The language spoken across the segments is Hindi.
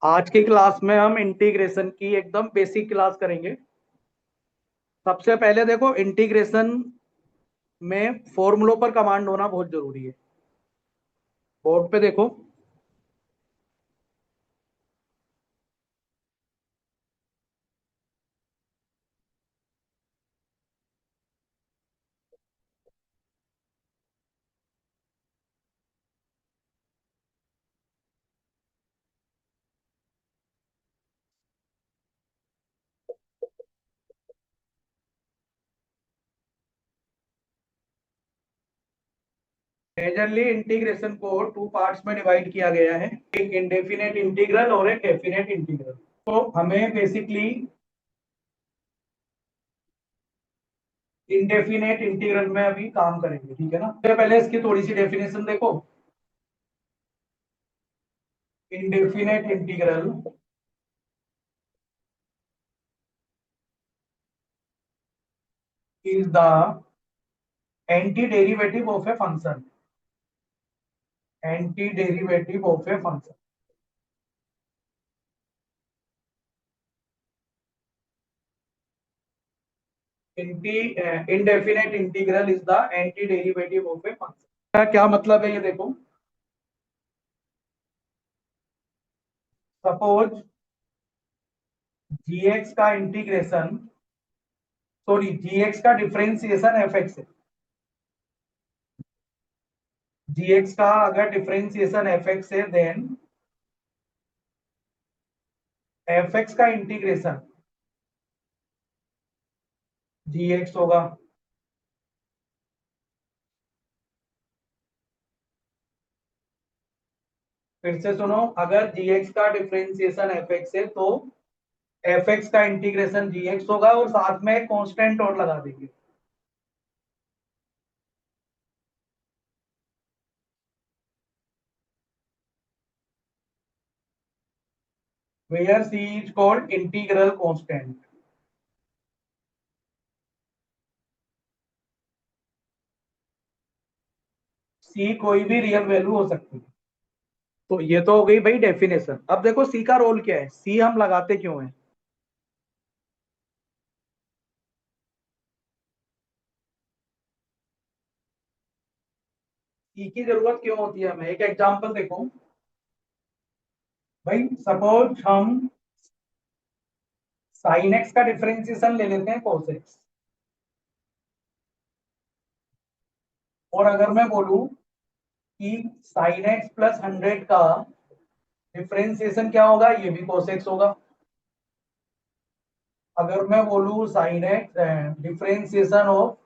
आज की क्लास में हम इंटीग्रेशन की एकदम बेसिक क्लास करेंगे। सबसे पहले देखो, इंटीग्रेशन में फॉर्मूलों पर कमांड होना बहुत जरूरी है। बोर्ड पे देखो। मेजरली इंटीग्रेशन को टू पार्ट्स में डिवाइड किया गया है, एक इंडेफिनेट इंटीग्रल और एक डेफिनेट इंटीग्रल। तो हमें बेसिकली इंडेफिनेट इंटीग्रल में अभी काम करेंगे, ठीक है ना। सबसे पहले इसकी थोड़ी सी डेफिनेशन देखो। Indefinite integral is the anti derivative of a function. Anti derivative of a function. Indefinite integral is the anti derivative of a function. क्या मतलब है ये देखो। सपोज जीएक्स का इंटीग्रेशन, सॉरी जीएक्स का डिफरेंशिएशन एफ एक्स है। जीएक्स का अगर डिफरेंशिएशन एफ एक्स है, देन एफ एक्स का इंटीग्रेशन जीएक्स होगा। फिर से सुनो, अगर जीएक्स का डिफरेंशिएशन एफ एक्स है तो एफ एक्स का इंटीग्रेशन जीएक्स होगा और साथ में एक कांस्टेंट और लगा देंगे। Where C is called integral constant. C कोई भी रियल वैल्यू हो सकती है। तो ये तो हो गई भाई डेफिनेशन। अब देखो सी का रोल क्या है, सी हम लगाते क्यों है। सी की जरूरत क्यों होती है हमें, एक एग्जांपल देखो। भाई सपोज हम साइन एक्स का डिफरेंशिएशन ले लेते हैं cos एक्स। और अगर मैं बोलूं कि साइन एक्स प्लस 100 का डिफरेंशिएशन क्या होगा, ये भी cos एक्स होगा। अगर मैं बोलूं sine x differentiation of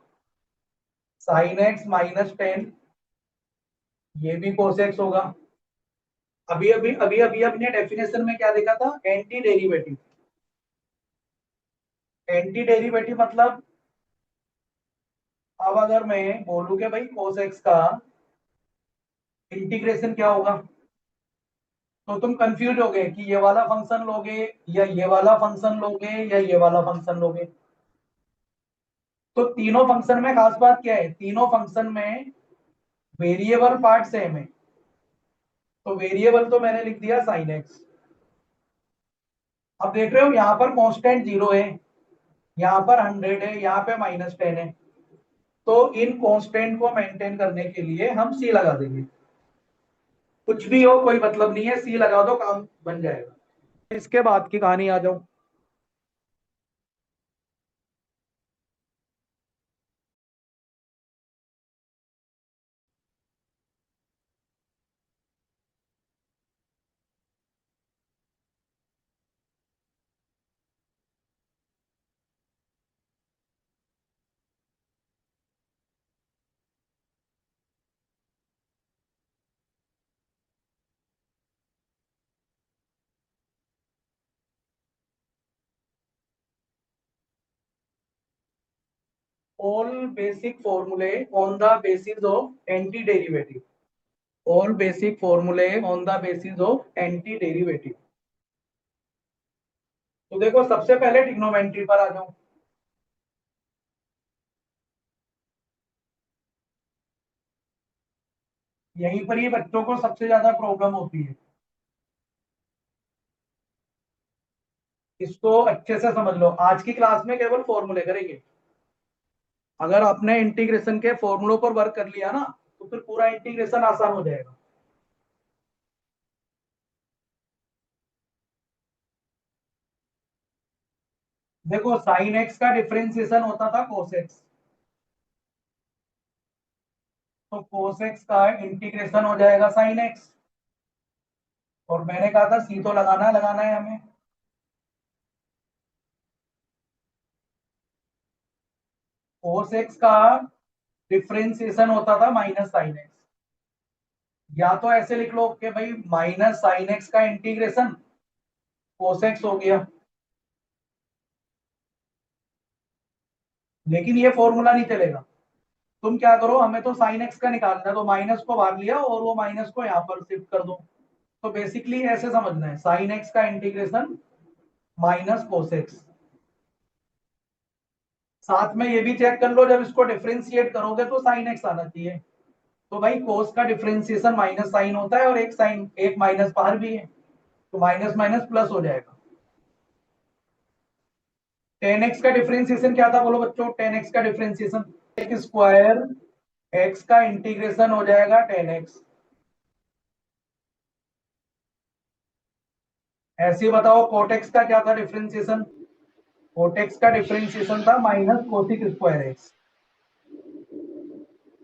sine x minus 10, ये भी cos एक्स होगा। अभी अभी हमने डेफिनेशन में क्या देखा था, एंटी डेरिवेटिव। एंटी डेरिवेटिव मतलब, अब अगर मैं बोलूं कि भाई cos एक्स का इंटीग्रेशन क्या होगा, तो तुम कंफ्यूज हो गए कि ये वाला फंक्शन लोगे या ये वाला फंक्शन लोगे या ये वाला फंक्शन लोगे। तो तीनों फंक्शन में खास बात क्या है, तीनों फंक्शन में वेरिएबल पार्ट सेम है। तो वेरिएबल तो मैंने लिख दिया साइन एक्स। अब देख रहे हो यहाँ पर कांस्टेंट 0 है, यहाँ पर 100 है, यहाँ पे -10 है। तो इन कांस्टेंट को मेंटेन करने के लिए हम सी लगा देंगे। कुछ भी हो कोई मतलब नहीं है, सी लगा दो काम बन जाएगा। इसके बाद की कहानी आ जाओ। all basic formulae on the basis of anti-derivative। all basic formulae on the basis of anti-derivative। तो देखो सबसे पहले ट्रिग्नोमेट्री पर आ जाओ। यहीं पर ही बच्चों को सबसे ज्यादा प्रॉब्लम होती है। इसको अच्छे से समझ लो, आज की क्लास में केवल फॉर्मूले करेंगे। अगर आपने इंटीग्रेशन के फॉर्मूलों पर वर्क कर लिया ना, तो फिर पूरा इंटीग्रेशन आसान हो जाएगा। देखो साइन एक्स का डिफरेंशिएशन होता था कोस एक्स, तो कोस एक्स का इंटीग्रेशन हो जाएगा साइन एक्स। और मैंने कहा था सी तो लगाना है हमें। कोस एक्स का डिफरेंशिएशन होता था माइनस साइन एक्स। या तो ऐसे लिख लो कि भाई माइनस साइन एक्स का इंटीग्रेशन कोस एक्स हो गया। लेकिन ये फॉर्मूला नहीं चलेगा। तुम क्या करो, हमें तो साइन एक्स का निकालना है, तो माइनस को बाहर लिया और वो माइनस को यहाँ पर शिफ्ट कर दो। तो बेसिकली ऐसे समझना है, साइन एक्स का इंटीग्रेशन माइनस कोस एक्स। साथ में ये भी चेक कर लो, जब इसको डिफरेंशिएट करोगे तो साइन एक्स आना चाहिए। तो भाई कोस का डिफरेंशिएशन माइनस साइन होता है, और एक साइन एक माइनस बाहर भी है, तो माइनस माइनस प्लस हो जाएगा। टेन एक्स का डिफरेंशिएशन क्या था बोलो बच्चों, टेन एक्स का डिफरेंशिएशन एक्स स्क्वायर एक्स का इंटीग्रेशन हो जाएगा टेन एक्स। ऐसे ही बताओ कोटेक्स का क्या था डिफरेंशिएशन। कोटेक्स का डिफरेंशिएशन था माइनस कोसिक स्क्वायर एक्स।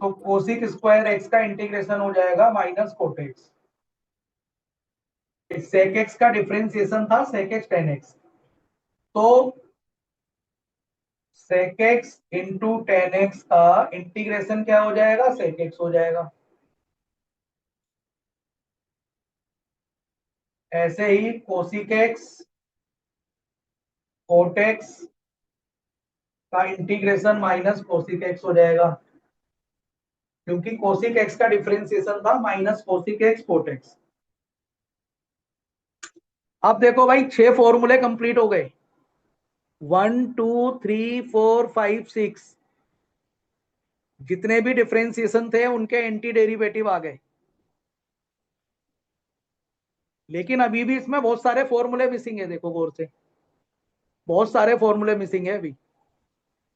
तो कोसिक स्क्वायर एक्स का इंटीग्रेशन हो जाएगा माइनस कोटेक्स। सेक एक्स का डिफरेंशिएशन था सेक एक्स टेन एक्स। तो sec x into tan x का इंटीग्रेशन क्या हो जाएगा, सेक एक्स हो जाएगा। ऐसे ही कोसिक एक्स कोटेक्स का इंटीग्रेशन माइनस कोसिक एक्स हो जाएगा, क्योंकि कोसिक एक्स का डिफरेंशिएशन था माइनस कोसिक एक्स कोटेक्स। अब देखो भाई 6 फॉर्मूले कंप्लीट हो गए, 1 2 3 4 5 6, जितने भी डिफरेंशिएशन थे उनके एंटी डेरिवेटिव आ गए। लेकिन अभी भी इसमें बहुत सारे फॉर्मूले मिसिंग है, देखो गौर से, बहुत सारे फॉर्मूले मिसिंग है अभी।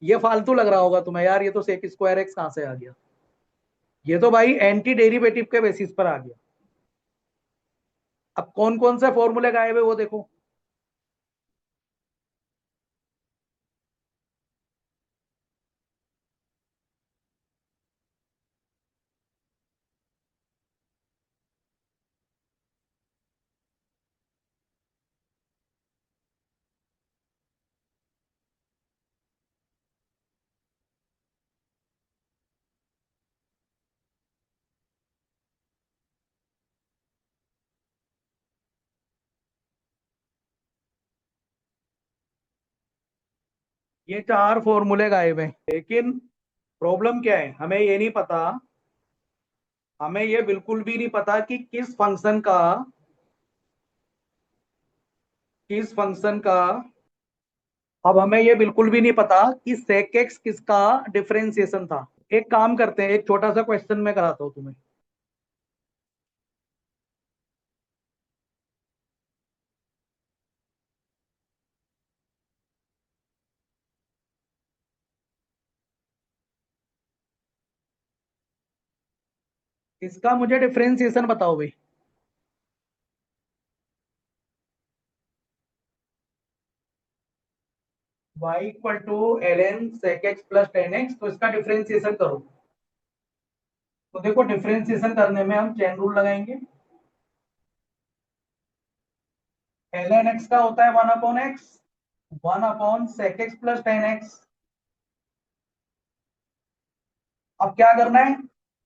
ये फालतू लग रहा होगा तुम्हें, यार ये तो सेक स्क्वायर एक्स कहां से आ गया। ये तो भाई एंटी डेरिवेटिव के बेसिस पर आ गया। अब कौन कौन से फॉर्मूले गायब है वो देखो। ये 4 फॉर्मूले गायब हैं, लेकिन प्रॉब्लम क्या है, हमें ये नहीं पता, हमें ये बिल्कुल भी नहीं पता कि किस फंक्शन का। अब हमें ये बिल्कुल भी नहीं पता कि sec x किसका डिफरेंशिएशन था। एक काम करते हैं, एक छोटा सा क्वेश्चन मैं कराता हूं तुम्हें। इसका मुझे डिफरेंशिएशन बताओ भाई। y equal to L N sec x plus tan x, तो इसका डिफरेंशिएशन करो। तो देखो डिफरेंशिएशन करने में हम चेन रूल लगाएंगे। एल एन एक्स का होता है 1/x, 1/sec x plus tan x. अब क्या करना है,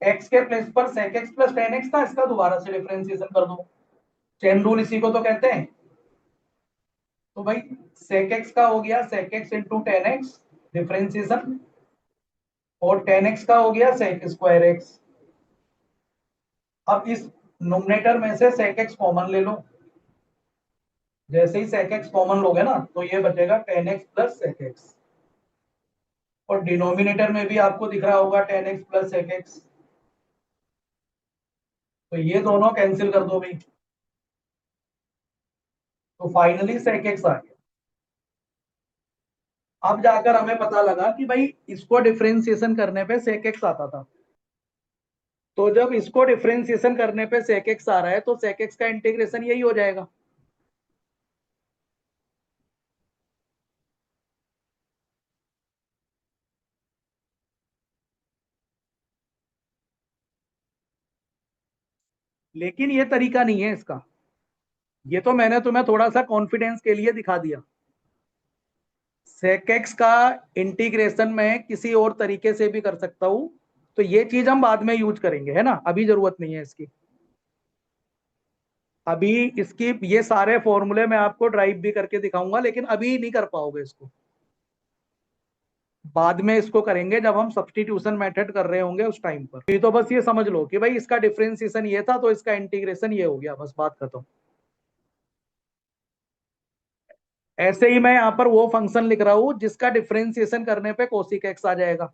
x के प्लेस पर sec x plus tan x था, इसका दोबारा से डिफरेंशिएशन कर दो। चेन रूल इसी को तो कहते हैं। तो भाई sec x का हो गया sec x into tan x differentiation, और टेन एक्स का हो गया sec स्क्वायर एक्स। अब इस नोमिनेटर में से sec x कॉमन ले लो। जैसे ही sec x कॉमन लोगे ना, तो ये बचेगा ten x plus sec x। और डिनोमिनेटर में भी आपको दिख रहा होगा ten x plus sec x। तो ये दोनों कैंसिल कर दो भाई, तो फाइनली sec x आ गया। अब जाकर हमें पता लगा कि भाई इसको डिफरेंशिएशन करने पे sec x आता था। तो जब इसको डिफरेंशिएशन करने पे sec x आ रहा है तो sec x का इंटीग्रेशन यही हो जाएगा। लेकिन ये तरीका नहीं है इसका। ये तो मैंने तुम्हें थोड़ा सा कॉन्फिडेंस के लिए दिखा दिया। sec x का इंटीग्रेशन मैं किसी और तरीके से भी कर सकता हूं। तो ये चीज हम बाद में यूज करेंगे, है ना, अभी जरूरत नहीं है इसकी। अभी इसकी ये सारे फॉर्मूले मैं आपको ड्राइव भी करके दिखाऊंगा, लेकिन अभी नहीं कर पाओगे इसको। बाद में इसको करेंगे जब हम सब्स्टिट्यूशन मेथड कर रहे होंगे उस टाइम पर। ये तो बस ये समझ लो कि भाई इसका डिफरेंशिएशन ये था तो इसका इंटीग्रेशन ये हो गया, बस बात खत्म। ऐसे ही मैं यहाँ पर वो फंक्शन लिख रहा हूं जिसका डिफरेंशिएशन करने पे कोसिक एक्स आ जाएगा।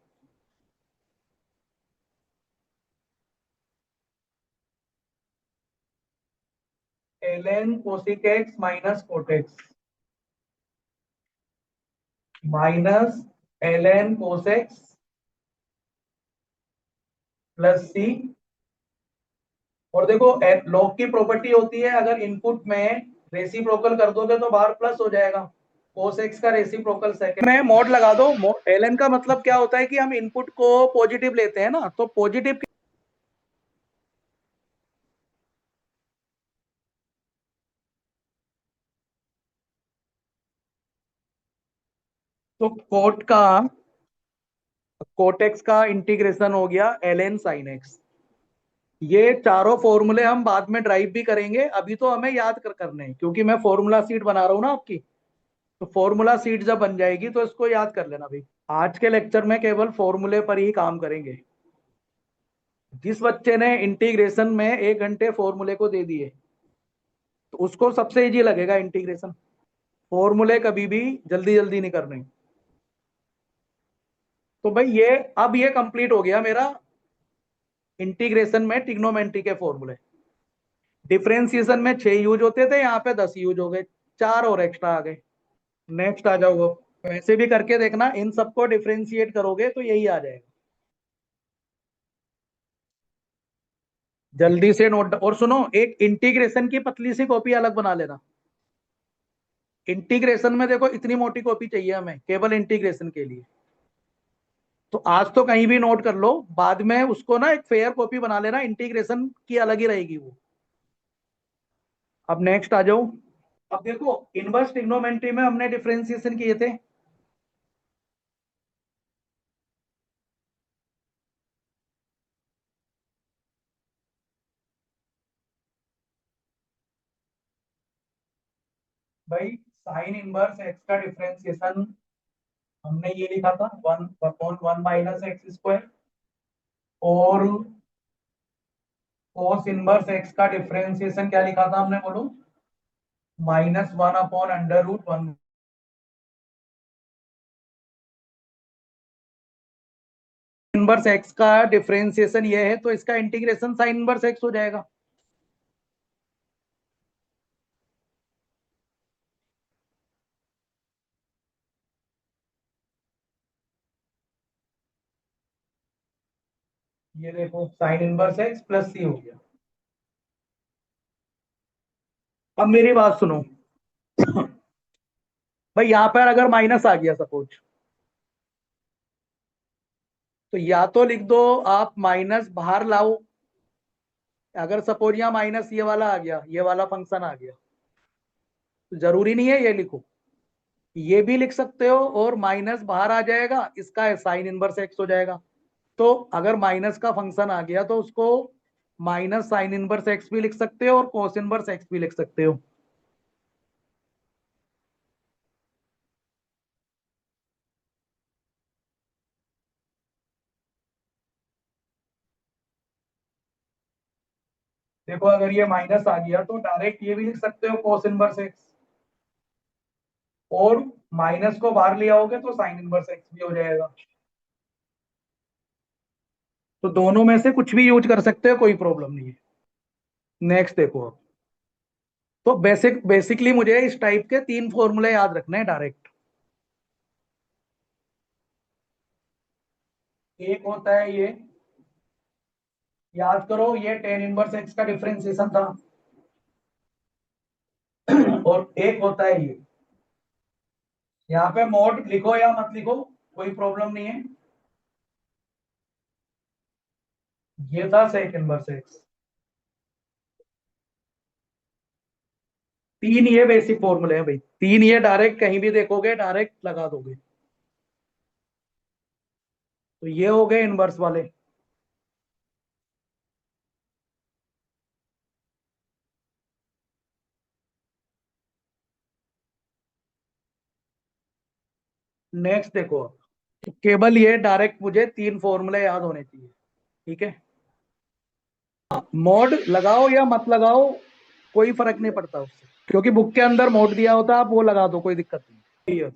ln cosec X minus cot X minus ln cos X plus C. और देखो लॉग की प्रॉपर्टी होती है, अगर इनपुट में रेसिप्रोकल कर दोगे तो बाहर प्लस हो जाएगा। कोस एक्स का रेसिप्रोकल सेकंड में मॉड लगा दो। ln का मतलब क्या होता है कि हम इनपुट को पॉजिटिव लेते हैं ना, तो पॉजिटिव। तो कोटेक्स का इंटीग्रेशन हो गया ln साइन एक्स। ये चारों फॉर्मूले हम बाद में ड्राइव भी करेंगे, अभी तो हमें याद करने हैं क्योंकि मैं फॉर्मूला सीट बना रहा हूँ ना आपकी। तो फॉर्मूला सीट जब बन जाएगी तो इसको याद कर लेना भाई। आज के लेक्चर में केवल फॉर्मूले पर ही काम करेंगे। जिस बच्चे ने इंटीग्रेशन में 1 घंटे फॉर्मूले को दे दिए तो उसको सबसे इजी लगेगा इंटीग्रेशन। फॉर्मूले कभी भी जल्दी जल्दी नहीं करने। तो भाई ये अब ये कंप्लीट हो गया मेरा इंटीग्रेशन में ट्रिग्नोमेट्री के फॉर्मूले। डिफरेंशिएशन में 6 यूज होते थे, यहाँ पे 10 यूज हो गए, 4 और एक्स्ट्रा आ गए। नेक्स्ट आ जाओ। वैसे भी करके देखना, इन सबको डिफरेंशिएट करोगे तो यही आ जाएगा। जल्दी से नोट। और सुनो, एक इंटीग्रेशन की पतली सी कॉपी अलग बना लेना। इंटीग्रेशन में देखो इतनी मोटी कॉपी चाहिए हमें केवल इंटीग्रेशन के लिए। तो आज तो कहीं भी नोट कर लो, बाद में उसको ना एक फेयर कॉपी बना लेना, इंटीग्रेशन की अलग ही रहेगी वो। अब नेक्स्ट आ जाओ। अब देखो इनवर्स ट्रिग्नोमेट्री में हमने डिफरेंशिएशन किए थे। भाई साइन इनवर्स एक्स का डिफरेंशिएशन हमने ये लिखा था 1/1 - x²। और कोस इनवर्स एक्स का डिफरेंशिएशन क्या लिखा था हमने, बोलो? -1/√1। इनवर्स एक्स का डिफरेंशिएशन ये है तो इसका इंटीग्रेशन साइन इनवर्स एक्स हो जाएगा। ये देखो साइन इनवर्स एक्स प्लस सी हो गया। अब मेरी बात सुनो। भाई यहाँ पर अगर माइनस आ गया सपोज, तो या तो लिख दो आप माइनस बाहर लाओ। अगर सपोज यहाँ माइनस ये वाला आ गया, ये वाला फंक्शन आ गया, तो जरूरी नहीं है ये लिखो, ये भी लिख सकते हो। और माइनस बाहर आ जाएगा, इसका साइन इनवर्स एक्स हो जाएगा। तो अगर माइनस का फंक्शन आ गया तो उसको माइनस साइन इनवर्स एक्स भी लिख सकते हो और कोस इनवर्स एक्स भी लिख सकते हो। देखो अगर ये माइनस आ गया तो डायरेक्ट ये भी लिख सकते हो कोस इनवर्स एक्स। और माइनस को बाहर ले आओगे तो साइन इनवर्स एक्स भी हो जाएगा। तो दोनों में से कुछ भी यूज कर सकते हो, कोई प्रॉब्लम नहीं है। नेक्स्ट देखो अब। तो बेसिकली मुझे इस टाइप के 3 फॉर्मूले याद रखने हैं डायरेक्ट। एक होता है ये, याद करो ये टेन इनवर्स एक्स का डिफरेंशिएशन था। और एक होता है ये, यहाँ पे मोड लिखो या मत लिखो, कोई प्रॉब्लम नहीं है। ये था सेक इनवर्स एक्स। तीन ये बेसिक फॉर्मूले हैं भाई, तीन ये डायरेक्ट कहीं भी देखोगे डायरेक्ट लगा दोगे। तो ये हो गए इनवर्स वाले। नेक्स्ट देखो, तो केवल ये डायरेक्ट मुझे तीन फॉर्मूले याद होने चाहिए, ठीक है। मोड लगाओ या मत लगाओ कोई फर्क नहीं पड़ता उससे, क्योंकि बुक के अंदर मोड दिया होता है, आप वो लगा दो, कोई दिक्कत नहीं है।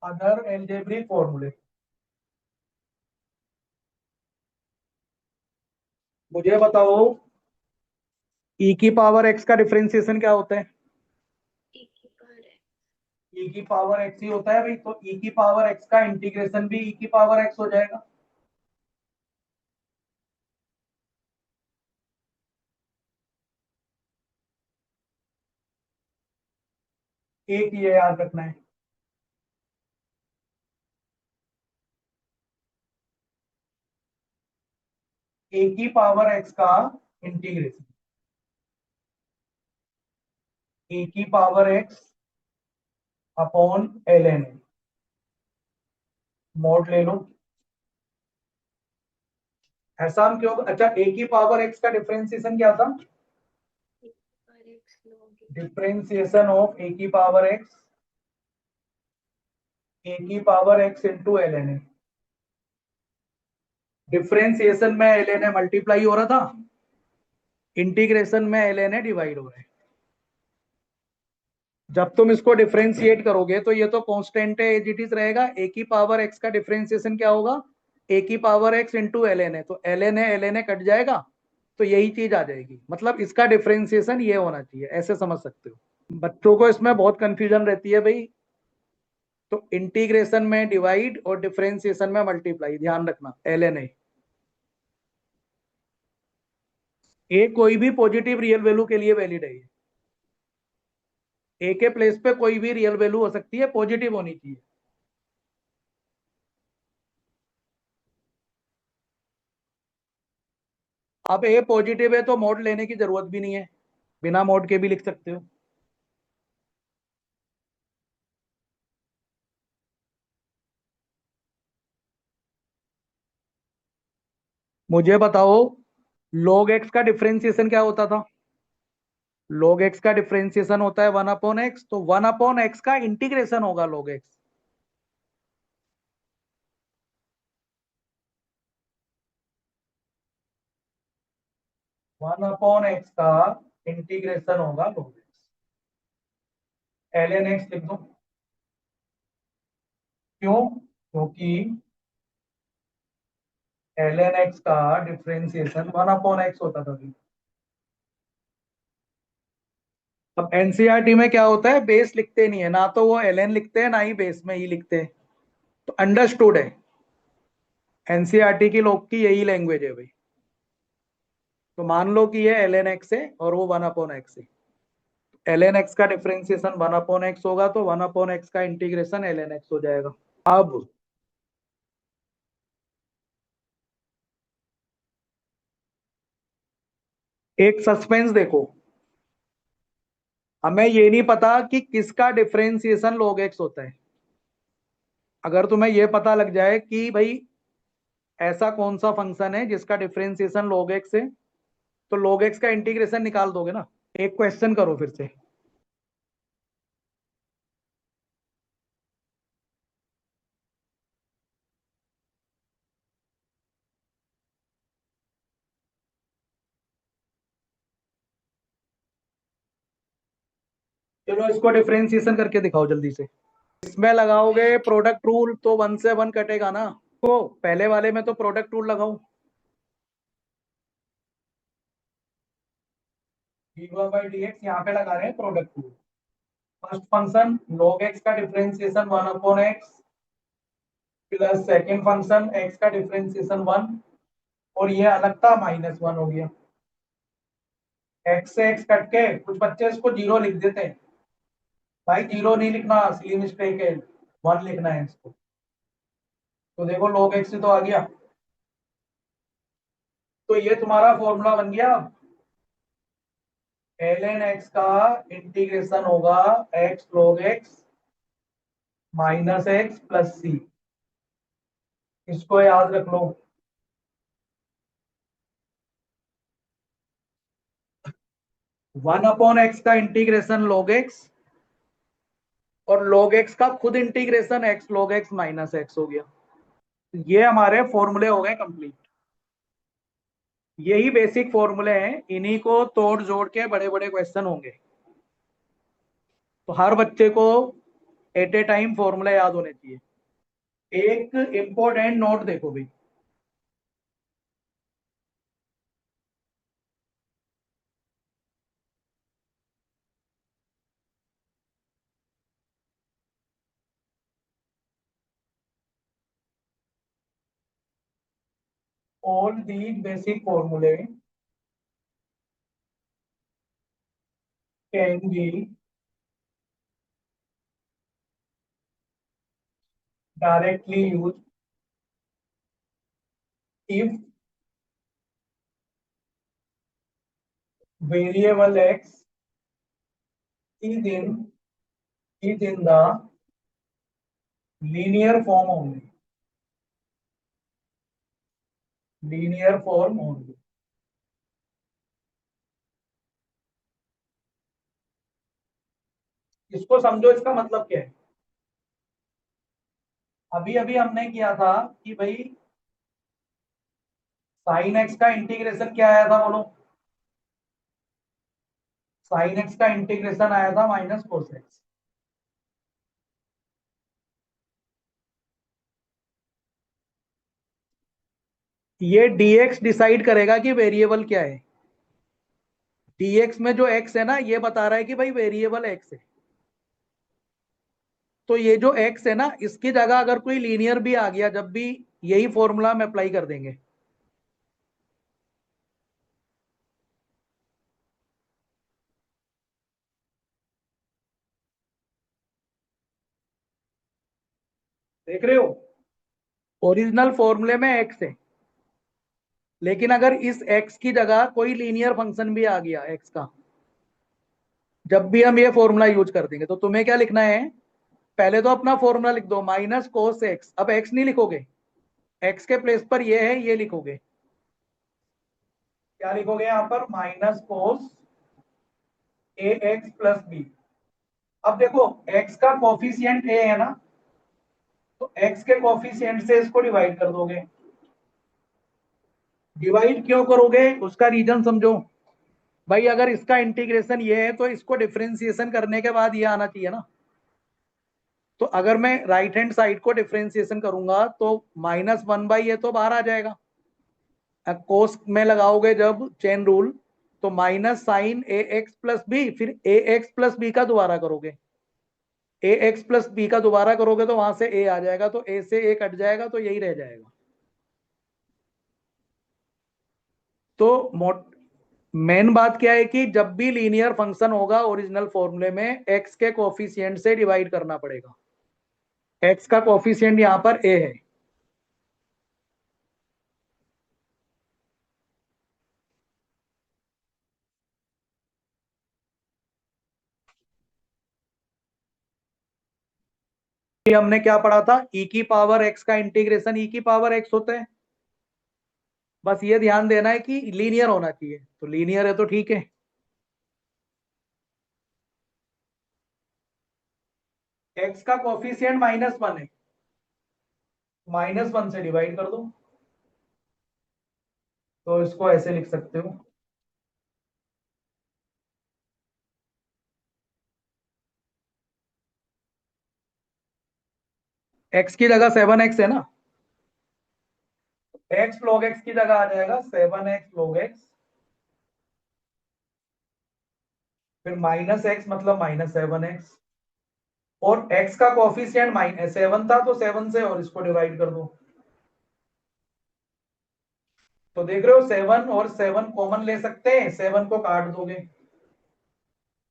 अदर एल्जेब्रिक फॉर्मूले, मुझे बताओ ई की पावर एक्स का डिफरेंशिएशन क्या होता है। ई की पावर एक्स ही होता है भाई, तो ई की पावर एक्स का इंटीग्रेशन भी ई की पावर एक्स हो जाएगा। एक ये याद रखना है, ए की पावर एक्स का इंटीग्रेशन, ए की power x upon L N, mod ले लो। ऐसा हम क्यों, अच्छा ए की पावर एक्स का डिफरेंशिएशन क्या था। डिफरेंशिएशन ऑफ ए की पावर एक्स, ए की power x into L N a. Differentiation में एल एन ए मल्टीप्लाई हो रहा था, इंटीग्रेशन में एल एन ए डिवाइड हो रहा है। जब तुम इसको डिफरेंशिएट करोगे तो ये तो कांस्टेंट है, एज इट इज रहेगा। ए की पावर एक्स का डिफरेंशिएशन क्या होगा, ए की power x into L N a, तो एल एन ए कट जाएगा, तो यही चीज आ जाएगी। मतलब इसका डिफरेंशिएशन ये होना चाहिए, ऐसे समझ सकते हो। बच्चों को इसमें बहुत कंफ्यूजन रहती है भाई, तो इंटीग्रेशन में डिवाइड और डिफरेंशिएशन में मल्टीप्लाई, ध्यान रखना एल एन ए कोई भी पॉजिटिव रियल वैल्यू के लिए वैलिड है। ए के प्लेस पे कोई भी रियल वैल्यू हो सकती है, पॉजिटिव होनी चाहिए। अब ए पॉजिटिव है तो मोड लेने की जरूरत भी नहीं है, बिना मोड के भी लिख सकते हो। मुझे बताओ log x का डिफरेंशिएशन क्या होता था। log x का डिफरेंशिएशन होता है 1/x, तो 1/x का इंटीग्रेशन होगा log x। 1/x का इंटीग्रेशन होगा log x। ln x लिख दो। क्यों, क्योंकि ln x का डिफरेंशिएशन 1/x होता था। अब एनसीईआरटी में क्या होता है, बेस लिखते नहीं है ना, तो वो ln लिखते हैं ना ही बेस में ही लिखते हैं। तो अंडरस्टूड है, एनसीईआरटी की लोग की यही लैंग्वेज है भाई। तो मान लो कि ये ln x है और वो 1/x है। ln x का डिफरेंशिएशन 1/x होगा, तो 1/x का इंटीग्रेशन ln x हो जाएगा। अब एक सस्पेंस देखो, हमें ये नहीं पता कि किसका डिफरेंशिएशन log x होता है। अगर तुम्हें ये पता लग जाए कि भाई ऐसा कौन सा फंक्शन है जिसका डिफरेंशिएशन log x है, तो log x का इंटीग्रेशन निकाल दोगे ना। एक क्वेश्चन करो फिर से। चलो इसको डिफरेंशिएशन करके दिखाओ जल्दी से। इसमें लगाओगे प्रोडक्ट रूल तो 1 से 1 कटेगा ना। तो पहले वाले में तो प्रोडक्ट रूल लगाओ। dy/dx यहाँ पे लगा रहे हैं product rule. First function log x का differentiation 1/x plus second function x का डिफरेंशिएशन 1, और ये अलग था -1 हो गया। x से x कट के कुछ बच्चे इसको 0 लिख देते हैं। भाई 0 नहीं लिखना, सिली मिस्टेक है, 1 लिखना है इसको। तो देखो log x से तो आ गया। तो ये तुम्हारा फॉर्मूला बन गया। ln x का इंटीग्रेशन होगा x log x minus X plus C. इसको याद रख लो। 1/x का इंटीग्रेशन log x, और log x का खुद integration x log x minus X हो गया। ये हमारे फॉर्मूले हो गए कंप्लीट। यही बेसिक फॉर्मूले हैं, इन्हीं को तोड़ जोड़ के बड़े बड़े क्वेश्चन होंगे। तो हर बच्चे को एट ए टाइम फॉर्मूला याद होने चाहिए। एक इंपॉर्टेंट नोट देखो भाई, ऑल दी बेसिक फॉर्मूले can be directly use if variable x is in the linear form only. Linear form only. इसको समझो, इसका मतलब क्या है। अभी अभी हमने किया था कि भाई साइन एक्स का इंटीग्रेशन क्या आया था, बोलो। साइन एक्स का इंटीग्रेशन आया था माइनस कोस एक्स। ये dx डिसाइड करेगा कि वेरिएबल क्या है। dx में जो x है ना, ये बता रहा है कि भाई वेरिएबल x है। तो ये जो x है ना, इसकी जगह अगर कोई लीनियर भी आ गया, जब भी यही फॉर्मूला हम अप्लाई कर देंगे। देख रहे हो, ओरिजिनल फॉर्मूले में x है, लेकिन अगर इस x की जगह कोई लीनियर फंक्शन भी आ गया x का, जब भी हम ये फॉर्मूला यूज कर देंगे, तो तुम्हें क्या लिखना है। पहले तो अपना फॉर्मूला लिख दो, माइनस कोस एक्स। अब x नहीं लिखोगे, x के प्लेस पर ये है, ये लिखोगे। क्या लिखोगे यहां पर, माइनस कोस ए एक्स प्लस बी। अब देखो x का कोफिशियंट a है ना, तो x के कोफिशियंट से इसको डिवाइड कर दोगे। डिवाइड क्यों करोगे, उसका रीजन समझो। भाई अगर इसका इंटीग्रेशन ये है, तो इसको डिफरेंशिएशन करने के बाद ये आना चाहिए ना। तो अगर मैं राइट हैंड साइड को डिफरेंशिएशन करूंगा, तो -1/, ये तो बाहर आ जाएगा। कोस में लगाओगे जब चेन रूल, तो माइनस साइन ए एक्स प्लस बी, फिर ए एक्स प्लस बी का दोबारा करोगे। ए एक्स प्लस बी का दोबारा करोगे तो वहां से ए आ जाएगा, तो ए से ए कट जाएगा, तो यही रह जाएगा। तो मेन बात क्या है कि जब भी लीनियर फंक्शन होगा ओरिजिनल फॉर्मूले में, एक्स के कोफिशिएंट से डिवाइड करना पड़ेगा। एक्स का कोफिशिएंट यहां पर ए है। हमने क्या पढ़ा था, e की पावर x का इंटीग्रेशन e की पावर x होता है। बस ये ध्यान देना है कि लीनियर होना चाहिए, तो लीनियर है तो ठीक है। x का कोफिशिएंट -1 है, -1 से डिवाइड कर दो। तो इसको ऐसे लिख सकते हो, x की जगह 7x है ना, x log x की जगह आ जाएगा 7x log x, फिर माइनस x मतलब -7x, और x का कोफिशिएंट -7 था तो 7 से और इसको डिवाइड कर दो। तो देख रहे हो 7 और 7 कॉमन ले सकते हैं, 7 को काट दोगे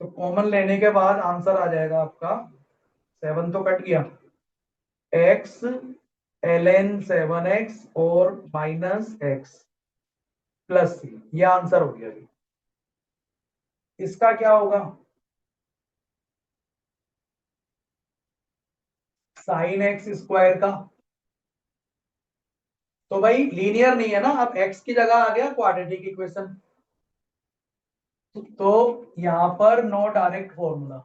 तो कॉमन लेने के बाद आंसर आ जाएगा आपका, 7 तो कट गया, x ln 7x और -x प्लस c, ये आंसर हो गया। इसका क्या होगा, साइन एक्स स्क्वायर का, तो भाई लीनियर नहीं है ना, अब x की जगह आ गया क्वाड्रेटिक इक्वेशन, तो यहां पर no direct formula,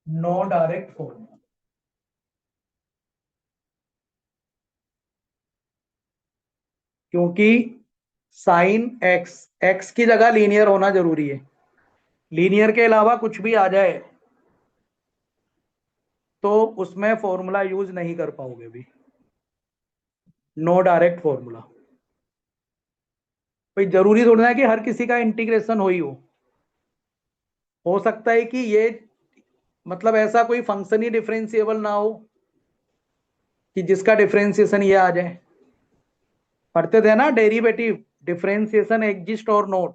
no direct formula, क्योंकि साइन एक्स, एक्स की जगह लीनियर होना जरूरी है, लीनियर के अलावा कुछ भी आ जाए तो उसमें फॉर्मूला यूज नहीं कर पाओगे भी, नो डायरेक्ट फॉर्मूला। भाई जरूरी थोड़ा है कि हर किसी का इंटीग्रेशन हो सकता है कि ये मतलब ऐसा कोई फंक्शन ही डिफरेंशिएबल ना हो कि जिसका डिफरेंशिएशन ये आ जाए, पढ़ते थे ना डेरिवेटिव, डिफरेंशिएशन एग्जिस्ट और नॉट,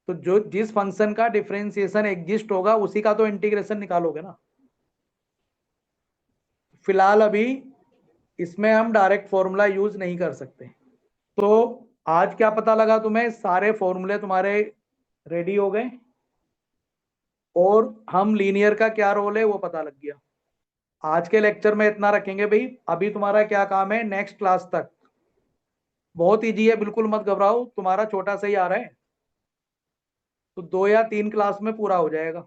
तो जो जिस फंक्शन का डिफरेंशिएशन एग्जिस्ट होगा उसी का तो इंटीग्रेशन निकालोगे ना। फिलहाल अभी इसमें हम डायरेक्ट फॉर्मूला यूज नहीं कर सकते। तो आज क्या पता लगा तुम्हें, सारे फॉर्मूले तुम्हारे रेडी हो गए और हम लीनियर का क्या रोल है वो पता लग गया। आज के लेक्चर में इतना रखेंगे भाई, अभी तुम्हारा क्या काम है, नेक्स्ट क्लास तक बहुत इजी है, बिल्कुल मत घबराओ, तुम्हारा छोटा सा ही आ रहा है तो 2 या 3 क्लास में पूरा हो जाएगा।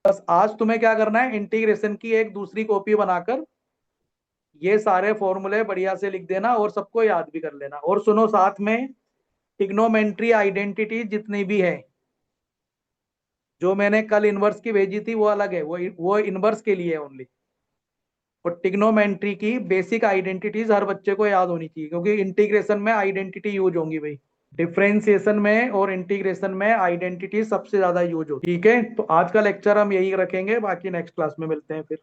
बस आज तुम्हें क्या करना है, इंटीग्रेशन की एक दूसरी कॉपी बनाकर ये सारे फॉर्मूले बढ़िया से लिख देना और सबको याद भी कर लेना। और सुनो साथ में, ट्रिग्नोमेट्री आइडेंटिटी जितनी भी है, जो मैंने कल इनवर्स की भेजी थी वो अलग है, वो इनवर्स के लिए है ओनली, और ट्रिग्नोमेट्री की बेसिक आइडेंटिटीज हर बच्चे को याद होनी चाहिए, क्योंकि इंटीग्रेशन में आइडेंटिटी यूज होंगी भाई, डिफरेंशिएशन में और इंटीग्रेशन में आइडेंटिटी सबसे ज्यादा यूज होती है। ठीक है, तो आज का लेक्चर हम यही रखेंगे, बाकी नेक्स्ट क्लास में मिलते हैं फिर।